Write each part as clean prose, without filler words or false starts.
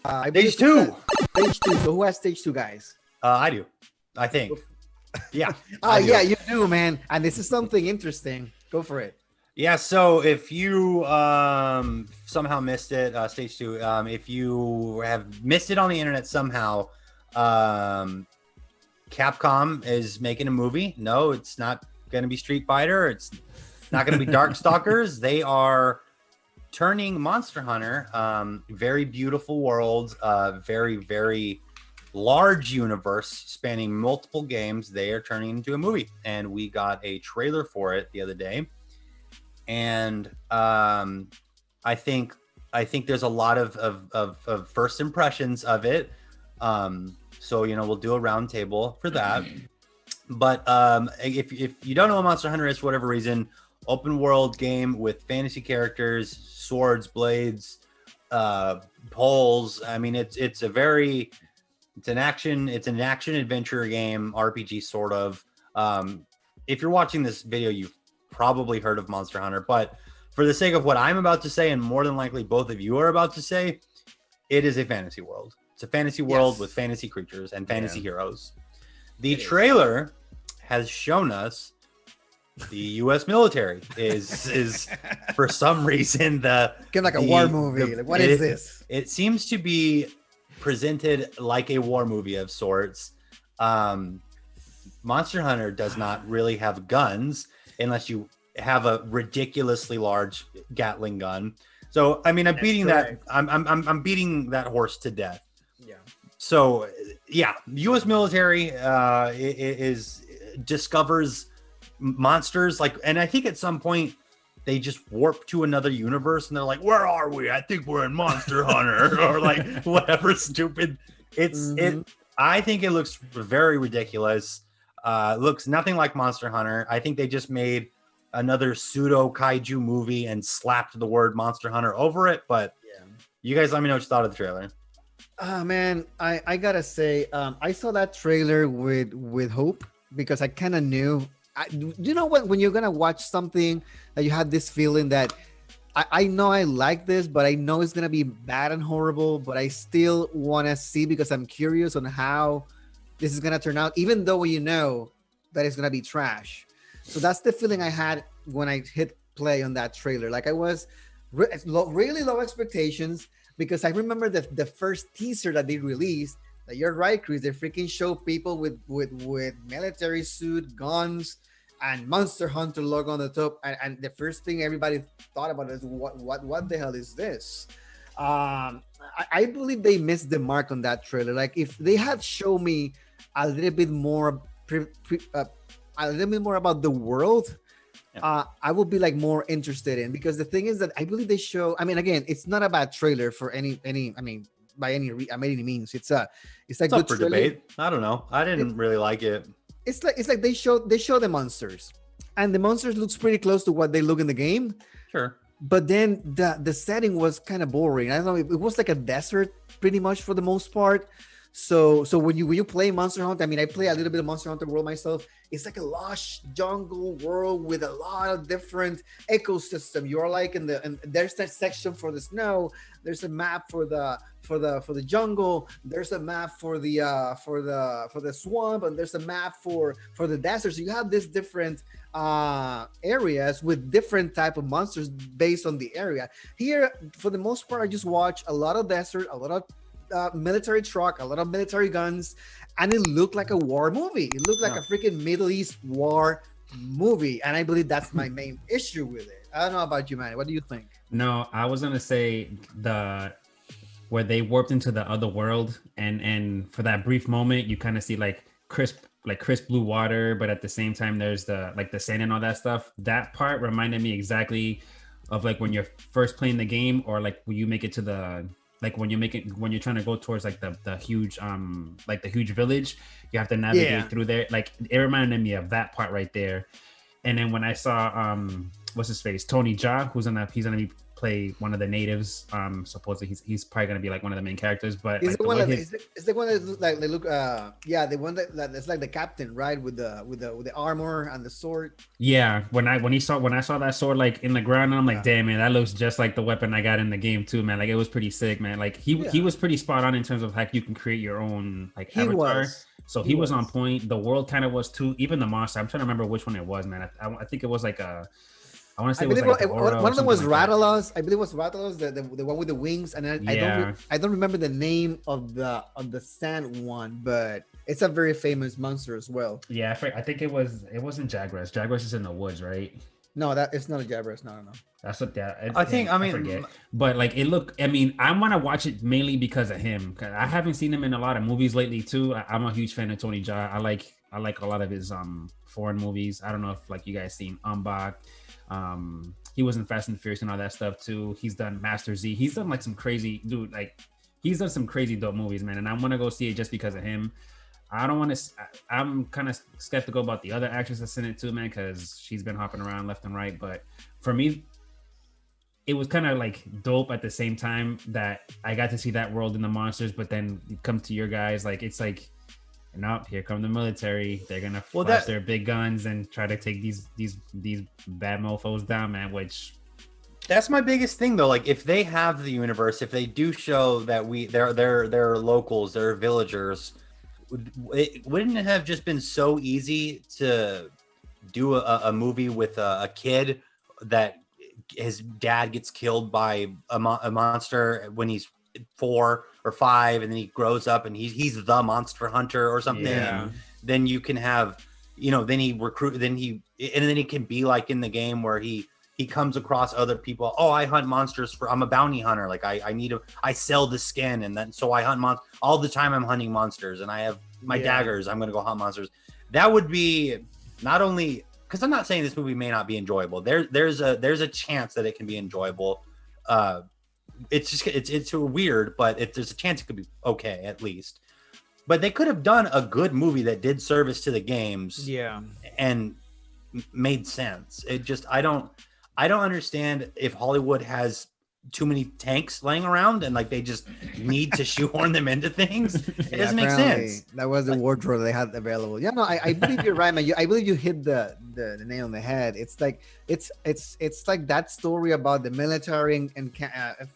I Stage believe 2. Stage 2. So who has stage 2, guys? I do. I think. Yeah. Oh, I do. yeah, you do, man. And this is something interesting. Go for it. Yeah, so if you somehow missed it, stage 2, if you have missed it on the internet somehow, Capcom is making a movie. No, it's not going to be Street Fighter. It's not going to be Darkstalkers. They are turning Monster Hunter, very beautiful world, very, very large universe spanning multiple games. They are turning into a movie, and we got a trailer for it the other day. And I think there's a lot of first impressions of it. So we'll do a round table for that. But if you don't know what Monster Hunter is for whatever reason, open world game with fantasy characters, swords, blades, poles. I mean, it's an action adventure game, RPG sort of. If you're watching this video, you've probably heard of Monster Hunter, but for the sake of what I'm about to say, and more than likely both of you are about to say, it is a fantasy world. It's a fantasy world with fantasy creatures and fantasy heroes. The trailer has shown us the U.S. military is for some reason like a war movie. What is this? It seems to be presented like a war movie of sorts. Monster Hunter does not really have guns unless you have a ridiculously large Gatling gun. So I'm beating that. I'm beating that horse to death. Yeah. So yeah, the U.S. military discovers monsters and I think at some point they just warp to another universe and they're like, where are we? I think we're in Monster Hunter or whatever stupid. I think it looks very ridiculous. Looks nothing like Monster Hunter. I think they just made another pseudo kaiju movie and slapped the word Monster Hunter over it. But you guys let me know what you thought of the trailer. Man, I gotta say, I saw that trailer with hope because I kind of knew. You know what? When you're gonna watch something that you have this feeling that I know I like this, but I know it's gonna be bad and horrible, but I still want to see because I'm curious on how this is gonna turn out, even though you know that it's gonna be trash. So that's the feeling I had when I hit play on that trailer. Like I was really low expectations because I remember the first teaser that they released. That you're right, Chris. They freaking show people with military suit, guns, and Monster Hunter logo on the top. And the first thing everybody thought about is what the hell is this? I believe they missed the mark on that trailer. Like if they had shown me a little bit more about the world, I would be more interested in, because the thing is that I believe they show. Again, it's not a bad trailer for any. By any means, it's like up for debate. I don't know. I didn't really like it. It's like they show the monsters, and the monsters looks pretty close to what they look in the game. Sure. But then the setting was kind of boring. I don't know. It was like a desert pretty much for the most part. So when you play Monster Hunter, I play a little bit of Monster Hunter World myself. It's like a lush jungle world with a lot of different ecosystem. You're and there's that section for the snow. There's a map for the jungle. There's a map for the swamp, and there's a map for the desert. So you have these different areas with different type of monsters based on the area. Here, for the most part, I just watch a lot of desert, a lot of military truck, a lot of military guns, and it looked like a war movie. It looked like a freaking Middle East war movie, and I believe that's my main issue with it. I don't know about you, man. What do you think? No, I was gonna say where they warped into the other world, and for that brief moment, you kind of see crisp blue water, but at the same time, there's the sand and all that stuff. That part reminded me exactly of when you're first playing the game, or when you make it to the when you're trying to go towards the huge the huge village, you have to navigate through there. It reminded me of that part right there. And then when I saw what's his face, Tony Jaa, he's gonna be play one of the natives. Supposedly he's probably gonna be like one of the main characters. But Is like, the the one way that his- is the one that look like they look yeah, the one that's like the captain, right? With the armor and the sword. yeah, when I saw that sword like in the ground, I'm like, Yeah. damn man, that looks just like the weapon I got in the game too, man. Like it was pretty sick, man. Like he Yeah. was pretty spot on in terms of like you can create your own like He avatar. was. So He he was on was. point. The world kind of was too. Even the monster. I'm trying to remember which one it was, man. I think it was like a. I want to say I it was believe like a Dora or one of them was something like that. Rattalos. I believe it was Rattalos, the one with the wings, and Yeah. I don't remember the name of the sand one, but it's a very famous monster as well. Yeah, I think it wasn't Jagras. Jagras is in the woods, right? No, that it's not a Jabras. No. That's what that. I think. I mean, forget. But like it look. I mean, I want to watch it mainly because of him. 'Cause I haven't seen him in a lot of movies lately too. I'm a huge fan of Tony Jaa. I like a lot of his foreign movies. I don't know if like you guys seen Umbach. He was in Fast and Furious and all that stuff too. He's done Master Z. He's done like some crazy dude. Like he's done some crazy dope movies, man. And I want to go see it just because of him. I don't want to. I'm kind of skeptical about the other actress that's in it too, man, because she's been hopping around left and right. But for me, it was kind of like dope at the same time that I got to see that world in the monsters. But then you come to your guys, like it's like, nope, here come the military. They're gonna flash their big guns and try to take these bad mofo's down, man. Which that's my biggest thing though. Like if they have the universe, if they do show that they're locals, they're villagers, wouldn't it have just been so easy to do a movie with a kid that his dad gets killed by a monster when he's 4 or 5, and then he grows up and he's the monster hunter or something. Yeah. And then you can have, then he then he can be like in the game where he comes across other people. Oh, I hunt monsters I'm a bounty hunter. Like I sell the skin, and then so I hunt monsters all the time. I'm hunting monsters, and I have my daggers. I'm gonna go hunt monsters. That would be not only because I'm not saying this movie may not be enjoyable. There's a chance that it can be enjoyable. It's just it's weird, but if there's a chance it could be okay at least. But they could have done a good movie that did service to the games, and made sense. It just I don't understand if Hollywood has too many tanks laying around and like they just need to shoehorn them into things. It doesn't make sense. That was the wardrobe they had available. Yeah, no, I believe you're right, man. I believe you hit the nail on the head. It's like it's like that story about the military and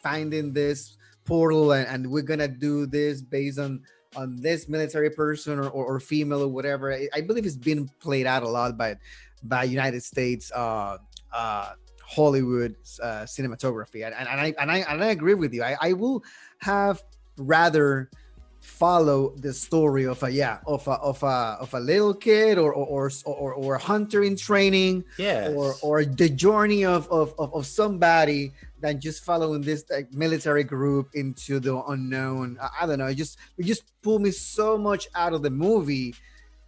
finding this portal and we're gonna do this based on this military person or female or whatever. I believe it's been played out a lot by United States Hollywood cinematography, and I agree with you. I will have rather follow the story of a little kid or a hunter in training, or the journey of somebody than just following this like military group into the unknown. I don't know. It just pulled me so much out of the movie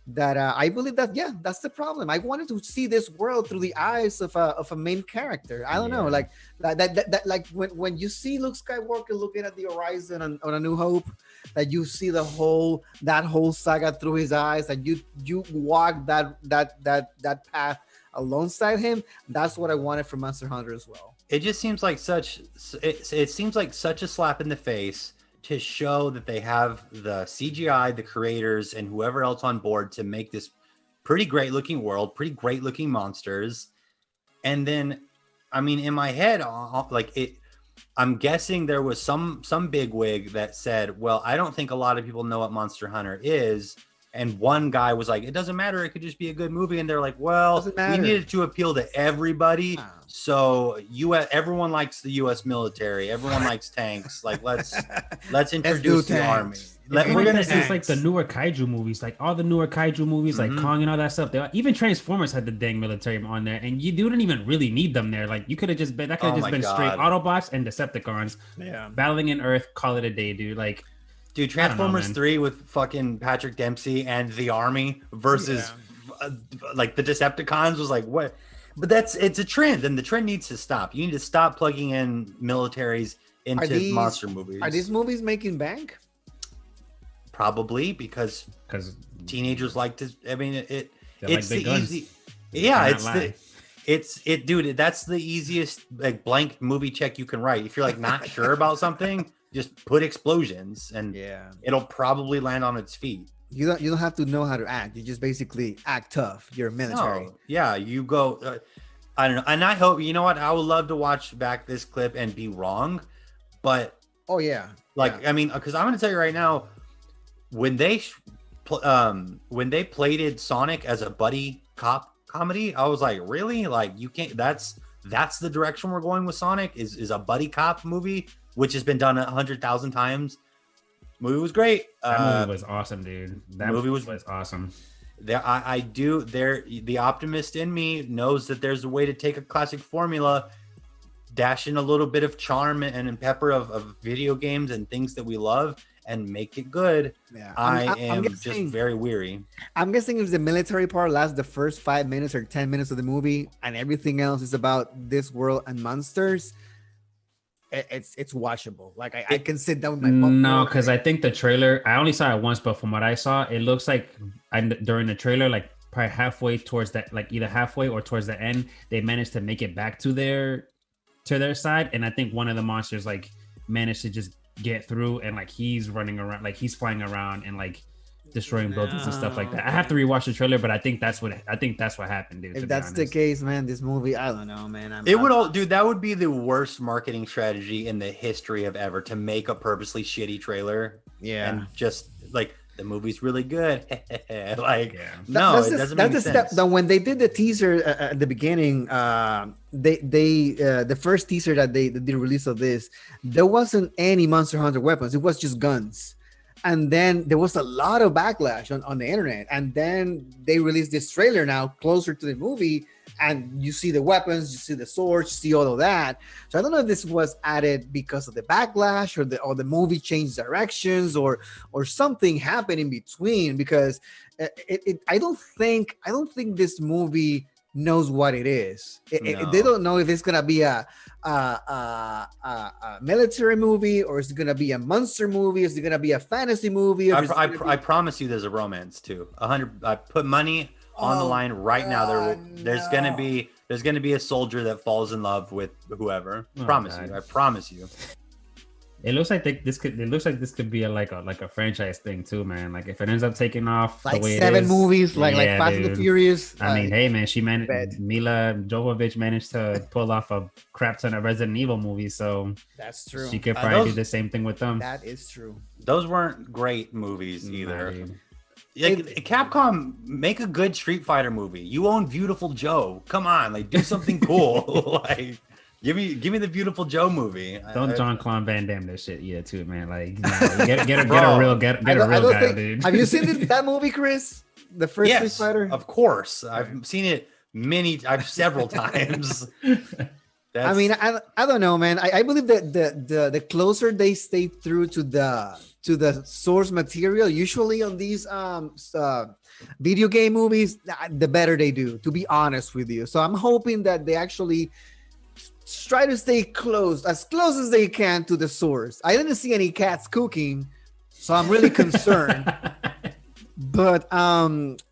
that I believe that that's the problem. I wanted to see this world through the eyes of a main character. I don't know, like that like when you see Luke Skywalker looking at the horizon on A New Hope, that you see that whole saga through his eyes, and you walk that path alongside him. That's what I wanted from Monster Hunter as well. It just seems like it seems like such a slap in the face to show that they have the CGI, the creators, and whoever else on board to make this pretty great looking world, pretty great looking monsters. And then, I mean, in my head, I'm guessing there was some bigwig that said, well, I don't think a lot of people know what Monster Hunter is. And one guy was like, it doesn't matter. It could just be a good movie. And they're like, well, we needed to appeal to everybody. Wow. So everyone likes the U.S. military. Everyone likes tanks. Like, let's introduce the army. We're gonna see like the newer kaiju movies, like all the newer kaiju movies, like Kong and all that stuff. Even Transformers had the dang military on there, and you didn't even really need them there. Like you could have just been straight Autobots and Decepticons battling in Earth. Call it a day, dude. Like. Dude, Transformers 3 with fucking Patrick Dempsey and the army versus like the Decepticons was like, what? But it's a trend, and the trend needs to stop. You need to stop plugging in militaries into monster movies. Are these movies making bank? Probably because teenagers like to. I mean, it's like the guns. easy. Yeah, it's the. Dude, that's the easiest like blank movie check you can write. If you're like not sure about something, just put explosions and Yeah. it'll probably land on its feet. You don't have to know how to act. You just basically act tough. You're military. No, yeah, you go. I don't know, and I hope you know what. I would love to watch back this clip and be wrong, but Oh yeah. like I mean, because I'm going to tell you right now, when they plated Sonic as a buddy cop comedy, I was like, really? Like you can't. That's the direction we're going with Sonic is a buddy cop movie, which has been done 100,000 times. Movie was great. That movie was awesome, dude. That movie was awesome. The optimist in me knows that there's a way to take a classic formula, dash in a little bit of charm and pepper of video games and things that we love and make it good. Yeah. I'm I'm just guessing, very weary. I'm guessing if the military part lasts the first 5 minutes or 10 minutes of the movie, and everything else is about this world and monsters, it's watchable. Like I can sit down with my popcorn. No, because I think the trailer, I only saw it once, but from what I saw, it looks like during the trailer, like probably halfway towards that, like either halfway or towards the end, they managed to make it back to their side. And I think one of the monsters like managed to just get through, and like he's running around, like he's flying around and like destroying buildings and stuff like that. I have to rewatch the trailer, but I think that's what happened, dude. If that's the case, man, this movie, I don't know, man. That would be the worst marketing strategy in the history of ever, to make a purposely shitty trailer. Yeah. And just like the movie's really good. Like, Yeah. no, That's it the- doesn't that's make the sense. step. That when they did the teaser at the beginning, they the first teaser that they did release of this, there wasn't any Monster Hunter weapons. It was just guns. And then there was a lot of backlash on the internet. And then they released this trailer now closer to the movie, and you see the weapons, you see the swords, you see all of that. So I don't know if this was added because of the backlash, or the movie changed directions, or something happened in between, because I don't think this movie knows what it is. They don't know if it's gonna be a military movie, or is it gonna be a monster movie? Is it gonna be a fantasy movie? I promise you, there's a romance too. 100. I put money on the line right now. There's gonna be a soldier that falls in love with whoever. Oh, Promise God. you. I promise you. It looks like this could be like a franchise thing too, man. Like if it ends up taking off like the way 7 it is, movies, like yeah, Fast and the dude. Furious. I mean, hey man, she bet. managed. Mila Jovovich managed to pull off a crap ton of Resident Evil movies, so That's true. she could probably do the same thing with them. That is true. Those weren't great movies Nah, either. dude. Like, Capcom, make a good Street Fighter movie. You own Beautiful Joe. Come on, like do something cool. Like give me the Beautiful Joe movie. Don't John Claude Van Damme that shit either too, man. Like nah, get a Bro, real I don't guy, think- dude. Have you seen that movie, Chris? The first Yes, Street Fighter? of course. I've seen it several times. I mean, I don't know, man. I believe that the closer they stay through to the source material, usually on these video game movies, the better they do, to be honest with you. So I'm hoping that they actually try to stay close as they can to the source. I didn't see any cats cooking, so I'm really concerned. But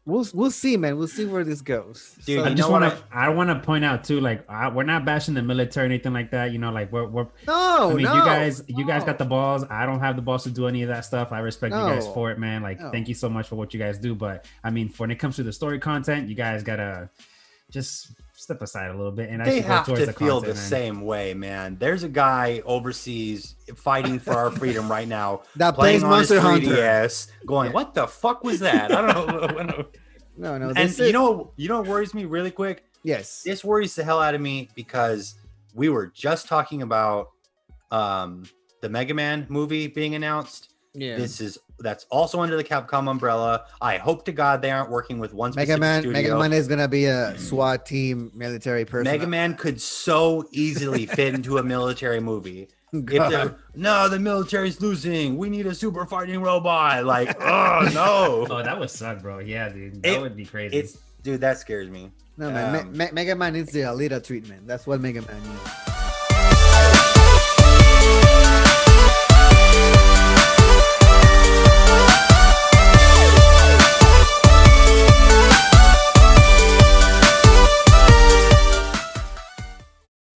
we'll see, man. We'll see where this goes. Dude, I you just know what want to. I want to point out too, like we're not bashing the military or anything like that. You know, like we're. No, I mean, no, you guys no. got the balls. I don't have the balls to do any of that stuff. I respect you guys No. for it, man. Like, No. thank you so much for what you guys do. But I mean, when it comes to the story content, you guys gotta just step aside a little bit and they actually go have towards to the feel content, the man. same way, man. There's a guy overseas fighting for our freedom right now, That playing plays on his Monster Hunter. 3DS, going, Yeah. "What the fuck was that?" I don't know. No. And this you is- know what worries me really quick? yes. This worries the hell out of me because we were just talking about the Mega Man movie being announced. Yeah. That's also under the Capcom umbrella. I hope to God they aren't working with one specific studio. Mega Man is gonna be a SWAT team military person. Mega Man could so easily fit into a military movie. If God. they're, no, the military's losing. We need a super fighting robot. Like, oh no. Oh, that would suck, bro. Yeah, dude, that would be crazy. Dude, that scares me. No man, Mega Man needs the Alita treatment. That's what Mega Man needs.